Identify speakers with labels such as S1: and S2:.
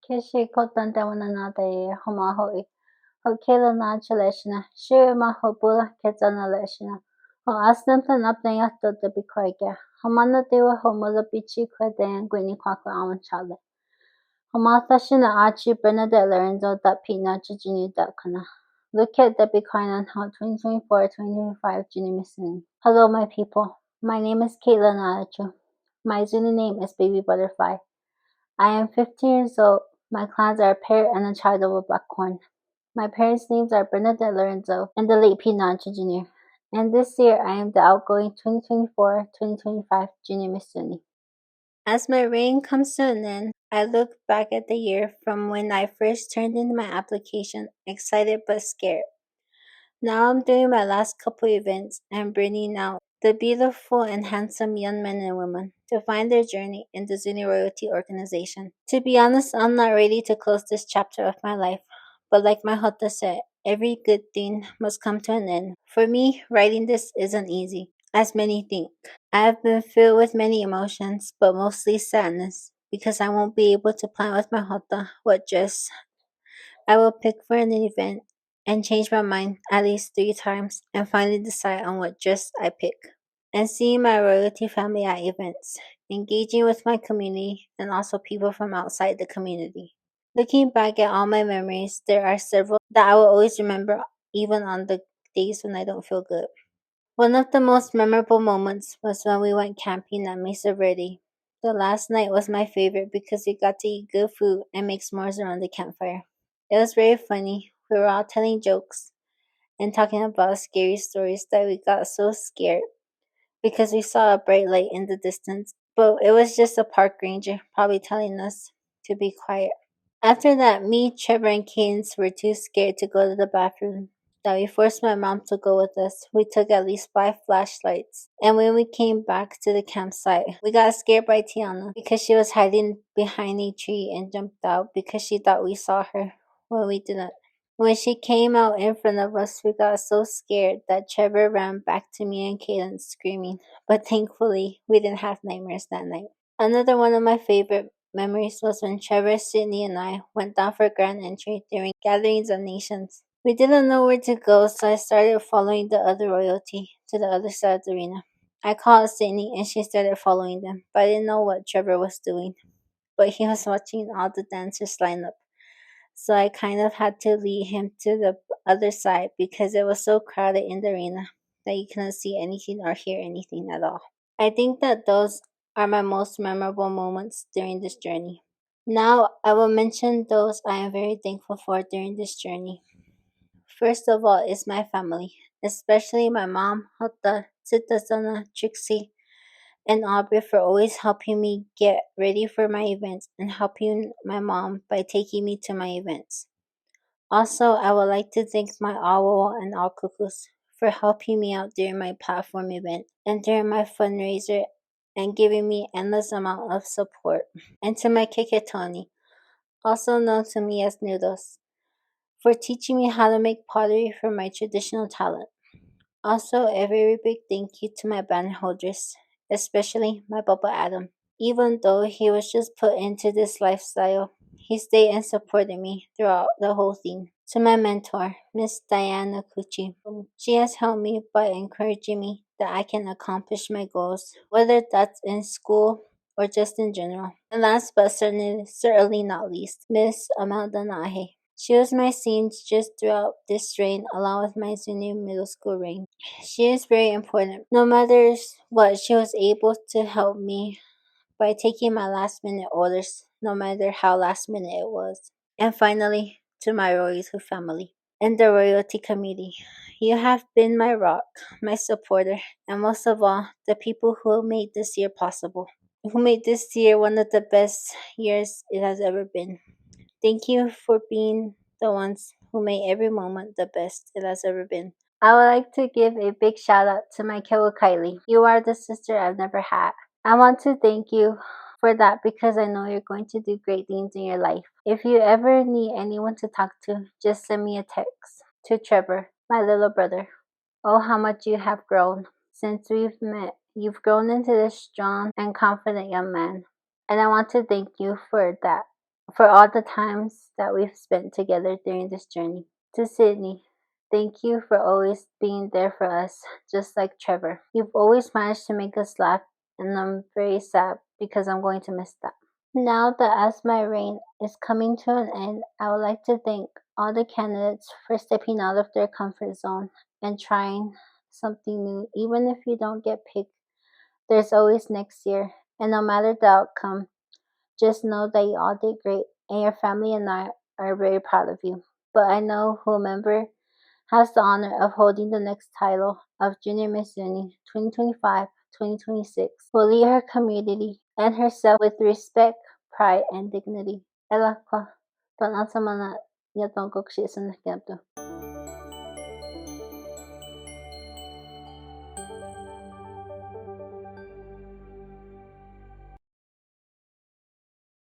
S1: Kishi kotante wananate homahoe. Ho Kaitlynn Natachu Shiri mahopula ketana leshina. Ho asnamta napnaya tota bikoike. Ho manatewa ho mulapichi kweden gwini kwakwa awanchale. Ho mathashina achi Bernadette Lorenzo that Pina Jini Dakana. Look at the Bitcoin ho 2024-2025 Juni Missing. Hello my people. My name is Kaitlynn Natachu. My Zuni name is Baby Butterfly. I am 15 years old. My clans are a parrot and a child of a buckhorn. My parents' names are Bernadette Lorenzo and the late Pete Natachu Jr. And this year I am the outgoing 2024-2025 Junior Miss Zuni. As my reign comes to an end, I look back at the year from when I first turned in my application, excited but scared. Now I'm doing my last couple events and bringing out the beautiful and handsome young men and women to find their journey in the Zuni Royalty Organization. To be honest, I'm not ready to close this chapter of my life, but like my Hota said, every good thing must come to an end. For me, writing this isn't easy, as many think. I have been filled with many emotions, but mostly sadness, because I won't be able to plan with my Hota what dress I will pick for an event and change my mind at least 3 times and finally decide on what dress I pick. And seeing my royalty family at events, engaging with my community and also people from outside the community. Looking back at all my memories, there are several that I will always remember even on the days when I don't feel good. One of the most memorable moments was when we went camping at Mesa Verde. The last night was my favorite because we got to eat good food and make s'mores around the campfire. It was very funny. We were all telling jokes and talking about scary stories that we got so scared because we saw a bright light in the distance, but it was just a park ranger probably telling us to be quiet. After that, me, Trevor, and Cadence were too scared to go to the bathroom that we forced my mom to go with us. We took at least 5 flashlights. And when we came back to the campsite, we got scared by Tiana because she was hiding behind a tree and jumped out because she thought we saw her when we didn't. When she came out in front of us, we got so scared that Trevor ran back to me and Kaden screaming. But thankfully, we didn't have nightmares that night. Another one of my favorite memories was when Trevor, Sydney, and I went down for grand entry during Gatherings of Nations. We didn't know where to go, so I started following the other royalty to the other side of the arena. I called Sydney and she started following them, but I didn't know what Trevor was doing. But he was watching all the dancers line up. So I kind of had to lead him to the other side because it was so crowded in the arena that you couldn't see anything or hear anything at all. I think that those are my most memorable moments during this journey. Now I will mention those I am very thankful for during this journey. First of all is my family, especially my mom, Hota, Sitasana, Trixie, and Aubrey for always helping me get ready for my events and helping my mom by taking me to my events. Also, I would like to thank my Awo and All Cuckoos for helping me out during my platform event and during my fundraiser and giving me endless amount of support. And to my Keketoni, also known to me as Noodles, for teaching me how to make pottery for my traditional talent. Also, a very big thank you to my banner holders, especially my Bubba Adam. Even though he was just put into this lifestyle, he stayed and supported me throughout the whole thing. To my mentor, Miss Diana Cucci, she has helped me by encouraging me that I can accomplish my goals, whether that's in school or just in general. And last but certainly not least, Miss Amelda Nahe. She was my seamstress throughout this reign along with my junior middle school reign. She is very important. No matter what, she was able to help me by taking my last minute orders, no matter how last minute it was. And finally, to my royalty family and the royalty committee. You have been my rock, my supporter, and most of all, the people who made this year possible, who made this year one of the best years it has ever been. Thank you for being the ones who made every moment the best it has ever been. I would like to give a big shout out to my Kewa Kylie. You are the sister I've never had. I want to thank you for that because I know you're going to do great things in your life. If you ever need anyone to talk to, just send me a text. To Trevor, my little brother. Oh, how much you have grown. Since we've met, you've grown into this strong and confident young man. And I want to thank you for that. for all the times that we've spent together during this journey. To Sydney, thank you for always being there for us, just like Trevor. You've always managed to make us laugh, and I'm very sad because I'm going to miss that. Now that as my reign is coming to an end, I would like to thank all the candidates for stepping out of their comfort zone and trying something new. Even if you don't get picked, there's always next year. And no matter the outcome, just know that you all did great, and your family and I are very proud of you. But I know whomever has the honor of holding the next title of Junior Miss Zuni 2025-2026 will lead her community and herself with respect, pride, and dignity. Ela kwa, sa mga yatong kukshi sa